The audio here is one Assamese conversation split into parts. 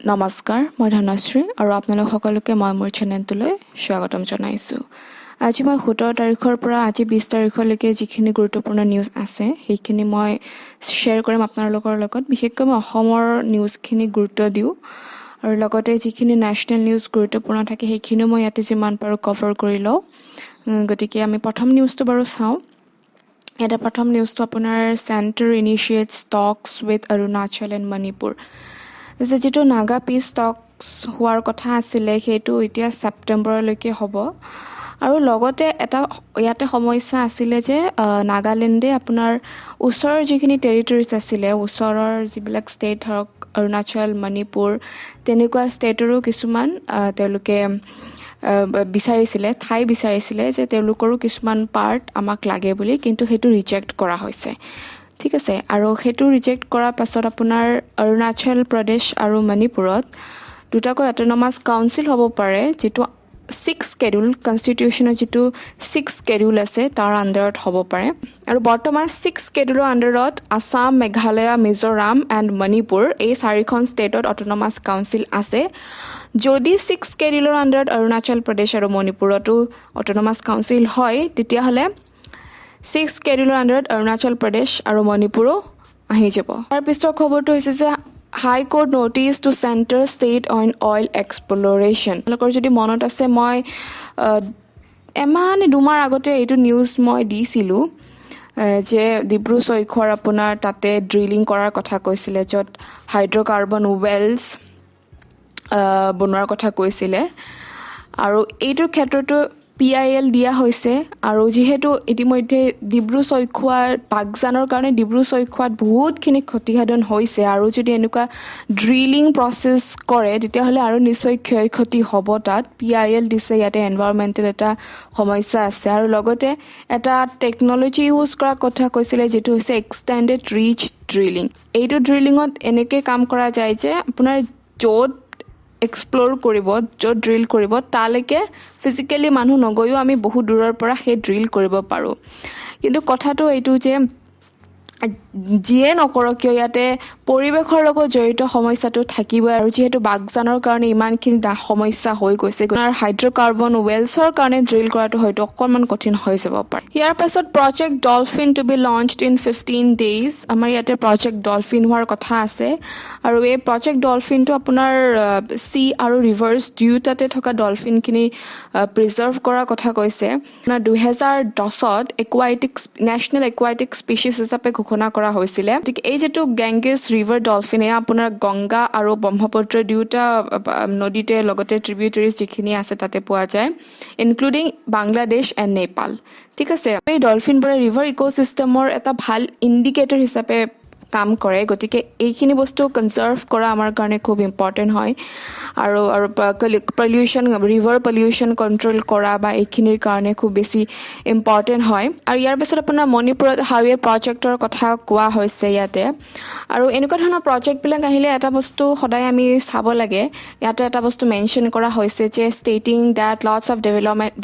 নমস্কাৰ মই ধনশ্ৰী আৰু আপোনালোক সকলোকে মই মোৰ চেনেলটোলৈ স্বাগতম জনাইছোঁ। আজি মই 17 তাৰিখৰ পৰা আজি 20 তাৰিখলৈকে যিখিনি গুৰুত্বপূৰ্ণ নিউজ আছে সেইখিনি মই শ্বেয়াৰ কৰিম আপোনালোকৰ লগত। বিশেষকৈ মই অসমৰ নিউজখিনি গুৰুত্ব দিওঁ আৰু লগতে যিখিনি নেশ্যনেল নিউজ গুৰুত্বপূৰ্ণ থাকে সেইখিনিও মই ইয়াতে যিমান পাৰোঁ কভাৰ কৰি লওঁ। গতিকে আমি প্ৰথম নিউজটো বাৰু চাওঁ। এটা প্ৰথম নিউজটো আপোনাৰ centre initiates talks with Arunachal and Manipur. যিটো নাগা পিছ টক্স হোৱাৰ কথা আছিলে সেইটো এতিয়া ছেপ্টেম্বৰলৈকে হ'ব। আৰু লগতে এটা ইয়াতে সমস্যা আছিলে যে নাগালেণ্ডে আপোনাৰ ওচৰৰ যিখিনি টেৰিটৰিজ আছিলে, ওচৰৰ যিবিলাক ষ্টেট ধৰক অৰুণাচল মণিপুৰ তেনেকুৱা ষ্টেটৰো কিছুমান তেওঁলোকে ঠাই বিচাৰিছিলে যে তেওঁলোকৰো কিছুমান পাৰ্ট আমাক লাগে বুলি, কিন্তু সেইটো ৰিজেক্ট কৰা হৈছে। ঠিক আছে, আৰু সেইটো ৰিজেক্ট কৰাৰ পাছত আপোনাৰ অৰুণাচল প্ৰদেশ আৰু মণিপুৰত দুটাকৈ অট'নমাছ কাউন্সিল হ'ব পাৰে, যিটো 6 স্কেডিউল কনষ্টিটিউশ্যনৰ যিটো 6 স্কেডিউল আছে তাৰ আণ্ডাৰত হ'ব পাৰে। আৰু বৰ্তমান 6 স্কেডিউলৰ আণ্ডাৰত আছাম, মেঘালয়, মিজোৰাম এণ্ড মণিপুৰ এই 4খন ষ্টেটত অট'নমাছ কাউন্সিল আছে। যদি 6 স্কেডিউলৰ আণ্ডাৰত অৰুণাচল প্ৰদেশ আৰু মণিপুৰতো অট'নমাছ কাউন্সিল হয়, তেতিয়াহ'লে 6 স্কেডিউলৰ আণ্ডাৰত অৰুণাচল প্ৰদেশ আৰু মণিপুৰো আহি যাব। তাৰ পিছৰ খবৰটো হৈছে যে high court notice to centre state on oil exploration. তেওঁলোকৰ যদি মনত আছে, মই দুমাহ আগতে এইটো নিউজ মই দিছিলোঁ যে ডিব্ৰু-চৈখোৱাৰ আপোনাৰ তাতে ড্ৰিলিং কৰাৰ কথা কৈছিলে, য'ত হাইড্ৰ'কাৰ্বন ৱেলছ বনোৱাৰ কথা কৈছিলে। আৰু এইটোৰ ক্ষেত্ৰতো PIL দিয়া হৈছে। আৰু যিহেতু ইতিমধ্যে ডিব্ৰু-চৈখোৱাৰ বাগজানৰ কাৰণে ডিব্ৰু-চৈখোৱাত বহুতখিনি ক্ষতিসাধন হৈছে, আৰু যদি এনেকুৱা ড্ৰিলিং প্ৰচেছ কৰে তেতিয়াহ'লে আৰু নিশ্চয় ক্ষয়ক্ষতি হ'ব। তাত PIL দিছে, ইয়াতে এনভাইৰমেণ্টেল এটা সমস্যা আছে। আৰু লগতে এটা টেকন'লজি ইউজ কৰাৰ কথা কৈছিলে, যিটো হৈছে এক্সটেণ্ডেড ৰিচ ড্ৰিলিং। এইটো ড্ৰিলিঙত এনেকৈ কাম কৰা যায় যে আপোনাৰ য'ত এক্সপ্ল'ৰ কৰিব, য'ত ড্ৰিল কৰিব, তালৈকে ফিজিকেলি মানুহ নগৈও আমি বহুত দূৰৰ পৰা সেই ড্ৰিল কৰিব পাৰোঁ। কিন্তু কথাটো এইটো যে যিয়ে নকৰক কিয় ইয়াতে পৰিৱেশৰ লগত জড়িত সমস্যাটো থাকিবই। আৰু যিহেতু বাগজানৰ কাৰণে ইমানখিনি সমস্যা হৈ গৈছে, হাইড্ৰ'কাৰ্বন ৱেলছৰ কাৰণে ড্ৰিল কৰাটো হয়তো অকণমান কঠিন হৈ যাব পাৰে। ইয়াৰ পাছত project Dolphin to be launched in 15 days। আমাৰ ইয়াতে প্ৰজেক্ট ডলফিন হোৱাৰ কথা আছে। আৰু এই প্ৰজেক্ট ডলফিনটো আপোনাৰ চি আৰু ৰিভাৰ্ছ দুয়োটাতে থকা ডলফিনখিনি প্ৰিজাৰ্ভ কৰাৰ কথা কৈছে। আপোনাৰ 2010ত নেশ্যনেল একুৱাটিক স্পেচিছ হিচাপে ঘোষণা কৰা হৈছিলে। গতিকে এই যিটো গেংগেছ ৰিভাৰ ডলফিন, এয়া আপোনাৰ গংগা আৰু ব্ৰহ্মপুত্ৰ দুয়োটা নদীতে লগতে ট্ৰিবিউটাৰিজ যিখিনি আছে তাতে পোৱা যায়, ইনক্লুডিং বাংলাদেশ এণ্ড নেপাল। ঠিক আছে, এই ডলফিনবোৰে ৰিভাৰ ইক'চিষ্টেমৰ এটা ভাল ইণ্ডিকেটৰ হিচাপে কাম কৰে। গতিকে এইখিনি বস্তু কনজাৰ্ভ কৰা আমাৰ কাৰণে খুব ইম্পৰ্টেণ্ট হয়। আৰু ৰিভাৰ পলিউশ্যন কণ্ট্ৰল কৰা বা এইখিনিৰ কাৰণে খুব বেছি ইম্পৰ্টেণ্ট হয়। আৰু ইয়াৰ পিছত আপোনাৰ মণিপুৰত হাইৱে প্ৰজেক্টৰ কথা কোৱা হৈছে ইয়াতে। আৰু এনেকুৱা ধৰণৰ প্ৰজেক্টবিলাক আহিলে এটা বস্তু সদায় আমি চাব লাগে। ইয়াতে এটা বস্তু মেনশ্যন কৰা হৈছে যে stating that lots of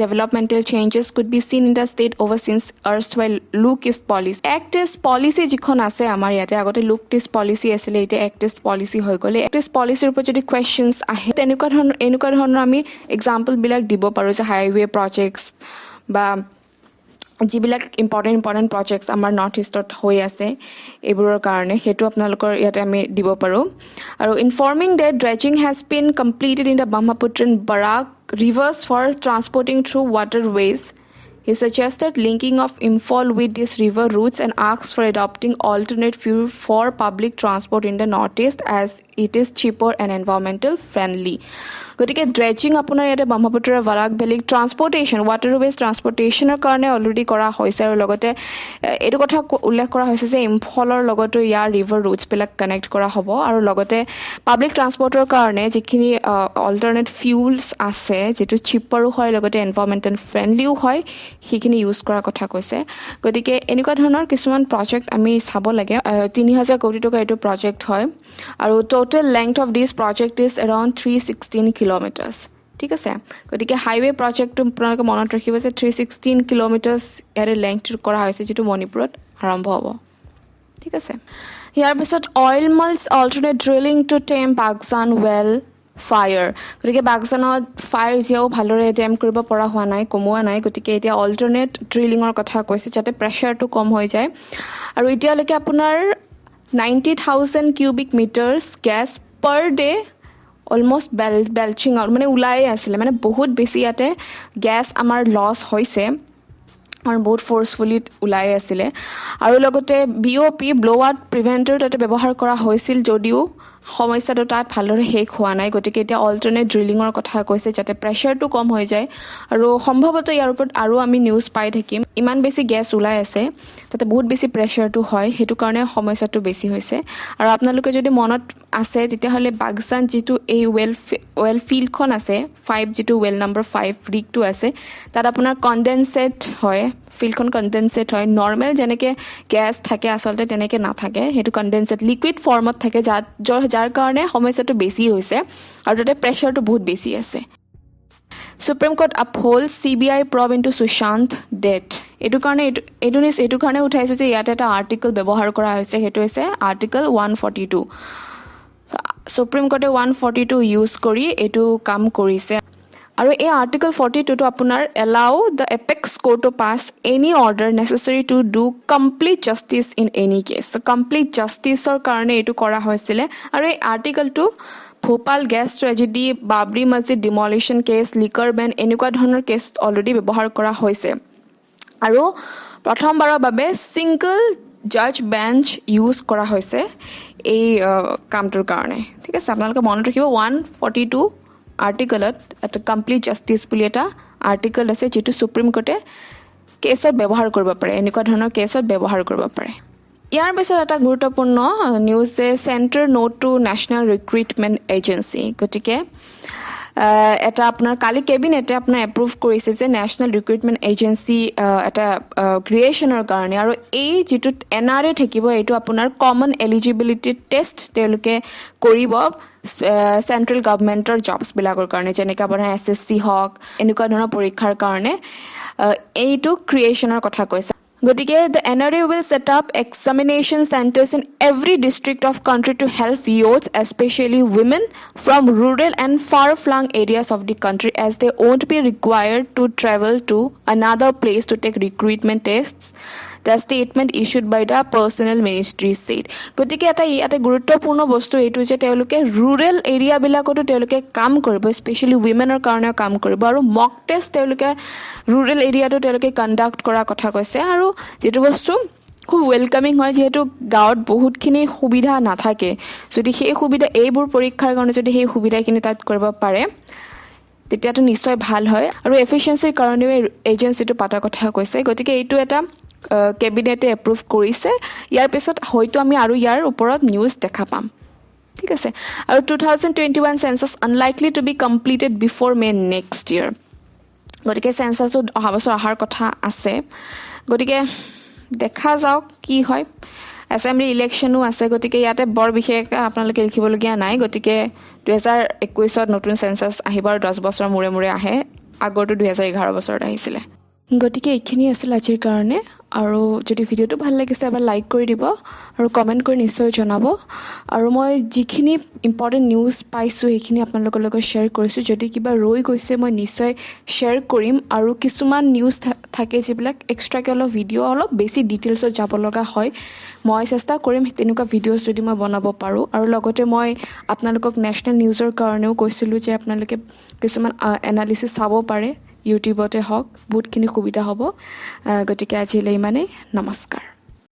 developmental changes could be seen in the state over since erstwhile look east policy. Act east policy যিখন আছে আমাৰ ইয়াতে, আগতে লুক টেষ্ট পলিচি আছিলে, এতিয়া এক্ট টেষ্ট পলিচি হৈ গ'লে। এক্ট টেষ্ট পলিচিৰ ওপৰত যদি কুৱেশ্যনছ আহে, এনেকুৱা ধৰণৰ আমি এক্সাম্পলবিলাক দিব পাৰোঁ যে হাইৱে প্ৰজেক্টছ বা যিবিলাক ইম্পৰ্টেণ্ট প্ৰজেক্টছ আমাৰ নৰ্থ ইষ্টত হৈ আছে এইবোৰৰ কাৰণে, সেইটো আপোনালোকৰ ইয়াতে আমি দিব পাৰোঁ। আৰু informing that dredging has been completed in the Brahmaputra and Barak rivers for transporting through waterways. He suggested linking of Imphal with these river routes and asked for adopting alternate fuel for public transport in the northeast as it is cheaper and environmental friendly. গতিকে ড্ৰেজিং আপোনাৰ ইয়াতে ব্ৰহ্মপুত্ৰৰ বৰাক ভেলীক ৱাটাৰৱেজ ট্ৰান্সপৰ্টেশ্যনৰ কাৰণে অলৰেডি কৰা হৈছে। আৰু লগতে এইটো কথা উল্লেখ কৰা হৈছে যে ইম্ফলৰ লগতো ইয়াৰ ৰিভাৰ ৰুটছবিলাক কানেক্ট কৰা হ'ব। আৰু লগতে পাব্লিক ট্ৰান্সপৰ্টৰ কাৰণে যিখিনি অল্টাৰনেট ফিউলছ আছে, যিটো চিপাৰো হয় লগতে এনভাইৰমেণ্টেল ফ্ৰেণ্ডলিও হয়, সেইখিনি ইউজ কৰাৰ কথা কৈছে। গতিকে এনেকুৱা ধৰণৰ কিছুমান প্ৰজেক্ট আমি চাব লাগে। 3000 কোটি টকা এইটো প্ৰজেক্ট হয়। আৰু total length of this project is around 316 kilometres. ঠিক আছে, গতিকে হাইৱে প্ৰজেক্টটো আপোনালোকে মনত ৰাখিব যে 316 কিলোমিটাৰ্ছ ইয়াৰে লেংথ কৰা হৈছে, যিটো মণিপুৰত আৰম্ভ হ'ব। ঠিক আছে ইয়াৰ পিছত অইল মাইলছ alternate drilling to tame Baghjan well fire গতিকে বাগজানত ফায়াৰ এতিয়াও ভালদৰে টেম কৰিব পৰা হোৱা নাই কমোৱা নাই গতিকে এতিয়া অল্টাৰনেট ড্ৰিলিঙৰ কথা কৈছে যাতে প্ৰেছাৰটো কম হৈ যায় আৰু এতিয়ালৈকে আপোনাৰ 90,000 cubic meters gas per day almost belching out মানে ওলাই আছিলে মানে বহুত বেছি ইয়াতে গেছ আমাৰ লছ হৈছে আৰু বহুত ফ'ৰ্চফুলি ওলাই আছিলে আৰু লগতে BOP ব্ল' আউট প্ৰিভেণ্টৰ তাতে ব্যৱহাৰ কৰা হৈছিল যদিও সমস্যাটো তাত ভালদৰে শেষ হোৱা নাই গতিকে এতিয়া অল্টাৰনেট ড্ৰিলিঙৰ কথা কৈছে যাতে প্ৰেছাৰটো কম হৈ যায় আৰু সম্ভৱতঃ ইয়াৰ ওপৰত আৰু আমি নিউজ পাই থাকিম ইমান বেছি গেছ ওলাই আছে তাতে বহুত বেছি প্ৰেছাৰটো হয় সেইটো কাৰণে সমস্যাটো বেছি হৈছে আৰু আপোনালোকে যদি মনত আছে তেতিয়াহ'লে বাগজান যিটো এই ৱেল ফিল্ডখন আছে 5 যিটো ৱেল নম্বৰ 5 ৰিগটো আছে তাত আপোনাৰ কণ্ডেনছেট হয় ফিল্ডখন কণ্ডেনছেট হয় নৰ্মেল যেনেকৈ গেছ থাকে আচলতে তেনেকৈ নাথাকে সেইটো কণ্ডেনছেট লিকুইড ফৰ্মত থাকে যাৰ কাৰণে সমস্যাটো বেছি হৈছে আৰু তাতে প্ৰেছাৰটো বহুত বেছি আছে supreme court uphold CBI probe into Sushant death এইটো কাৰণে উঠাইছোঁ যে ইয়াতে এটা আৰ্টিকল ব্যৱহাৰ কৰা হৈছে সেইটো হৈছে আৰ্টিকল 142 সুপ্ৰিম কোৰ্টে 142 ইউজ কৰি এইটো কাম কৰিছে আৰু এই আৰ্টিকল 42টো আপোনাৰ allow the apex court to pass any order necessary to do complete justice in any case complete জাষ্টিছৰ কাৰণে এইটো কৰা হৈছিলে আৰু এই আৰ্টিকলটো Bhopal gas tragedy Babri Masjid demolition cash liquor Ben এনেকুৱা ধৰণৰ কেছ অলৰেডি ব্যৱহাৰ কৰা হৈছে আৰু প্ৰথমবাৰৰ বাবে ছিংগল জাজ বেঞ্চ ইউজ কৰা হৈছে এই কামটোৰ কাৰণে ঠিক আছে আপোনালোকে মনত ৰাখিব 142 আৰ্টিকলত এটা কমপ্লিট জাষ্টিছ বুলি এটা আৰ্টিকল আছে যিটো সুপ্ৰিম কোৰ্টে কেছত ব্যৱহাৰ কৰিব পাৰে এনেকুৱা ধৰণৰ কেছত ব্যৱহাৰ কৰিব পাৰে ইয়াৰ পিছত এটা গুৰুত্বপূৰ্ণ নিউজ যে centre note to national recruitment agency গতিকে এটা আপোনাৰ কালি কেবিনেটে আপোনাৰ এপ্ৰুভ কৰিছে যে নেশ্যনেল ৰিক্ৰুইটমেণ্ট এজেঞ্চি এটা ক্ৰিয়েশ্যনৰ কাৰণে আৰু এই যিটো NRA থাকিব এইটো আপোনাৰ কমন এলিজিবিলিটি টেষ্ট তেওঁলোকে কৰিব চেণ্ট্ৰেল গভৰ্ণমেণ্টৰ জবছবিলাকৰ কাৰণে যেনেকৈ আপোনাৰ SSC হওক এনেকুৱা ধৰণৰ পৰীক্ষাৰ কাৰণে এইটো ক্ৰিয়েশ্যনৰ কথা কৈছে গতিকে the NRA will set up examination centers in every district of country to help youths, especially women from rural and far-flung areas of the country as they won't be required to travel to another place to take recruitment tests. The statement issued by the personnel ministry said. গতিকে এটা গুৰুত্বপূৰ্ণ বস্তু এইটো যে তেওঁলোকে ৰুৰেল এৰিয়াবিলাকতো তেওঁলোকে কাম কৰিব স্পেচিয়েলি উইমেনৰ কাৰণেও কাম কৰিব আৰু মক টেষ্ট তেওঁলোকে ৰুৰেল এৰিয়াতো তেওঁলোকে কণ্ডাক্ট কৰাৰ কথা কৈছে আৰু যিটো বস্তু খুব ৱেলকামিং হয় যিহেতু গাঁৱত বহুতখিনি সুবিধা নাথাকে যদি সেই সুবিধা এইবোৰ পৰীক্ষাৰ কাৰণে যদি সেই সুবিধাখিনি তাত কৰিব পাৰে তেতিয়াতো নিশ্চয় ভাল হয় আৰু এফিচিয়েঞ্চিৰ কাৰণেও এজেঞ্চিটো পাতাৰ কথা কৈছে গতিকে এইটো এটা কেবিনেটে এপ্ৰুভ কৰিছে ইয়াৰ পিছত হয়তো আমি আৰু ইয়াৰ ওপৰত নিউজ দেখা পাম ঠিক আছে আৰু 2021 census unlikely to be completed before May next year গতিকে চেন্সাছটো অহা বছৰ অহাৰ কথা আছে গতিকে দেখা যাওক কি হয় এছেম্বলি ইলেকশ্যনো আছে গতিকে ইয়াতে বৰ বিশেষ আপোনালোকে লিখিবলগীয়া নাই গতিকে 2021ত নতুন চেন্সাছ আহিব আৰু 10 বছৰৰ মূৰে মূৰে আহে আগৰটো 2011 বছৰত আহিছিলে গতিকে এইখিনি আছিল আজিৰ কাৰণে আৰু যদি ভিডিঅ'টো ভাল লাগিছে এবাৰ লাইক কৰি দিব আৰু কমেণ্ট কৰি নিশ্চয় জনাব আৰু মই যিখিনি ইম্পৰ্টেণ্ট নিউজ পাইছোঁ সেইখিনি আপোনালোকৰ লগত শ্বেয়াৰ কৰিছোঁ যদি কিবা ৰৈ গৈছে মই নিশ্চয় শ্বেয়াৰ কৰিম আৰু কিছুমান নিউজ থাকে যিবিলাক এক্সট্ৰাকৈ অলপ ভিডিঅ' অলপ বেছি ডিটেইলছত যাব লগা হয় মই চেষ্টা কৰিম তেনেকুৱা ভিডিঅ'জ যদি মই বনাব পাৰোঁ আৰু লগতে মই আপোনালোকক নেশ্যনেল নিউজৰ কাৰণেও কৈছিলোঁ যে আপোনালোকে কিছুমান এনালিচিছ চাব পাৰে ইউটিউবতে হওক বহুতখিনি সুবিধা হ'ব গতিকে আজিলৈ ইমানেই নমস্কাৰ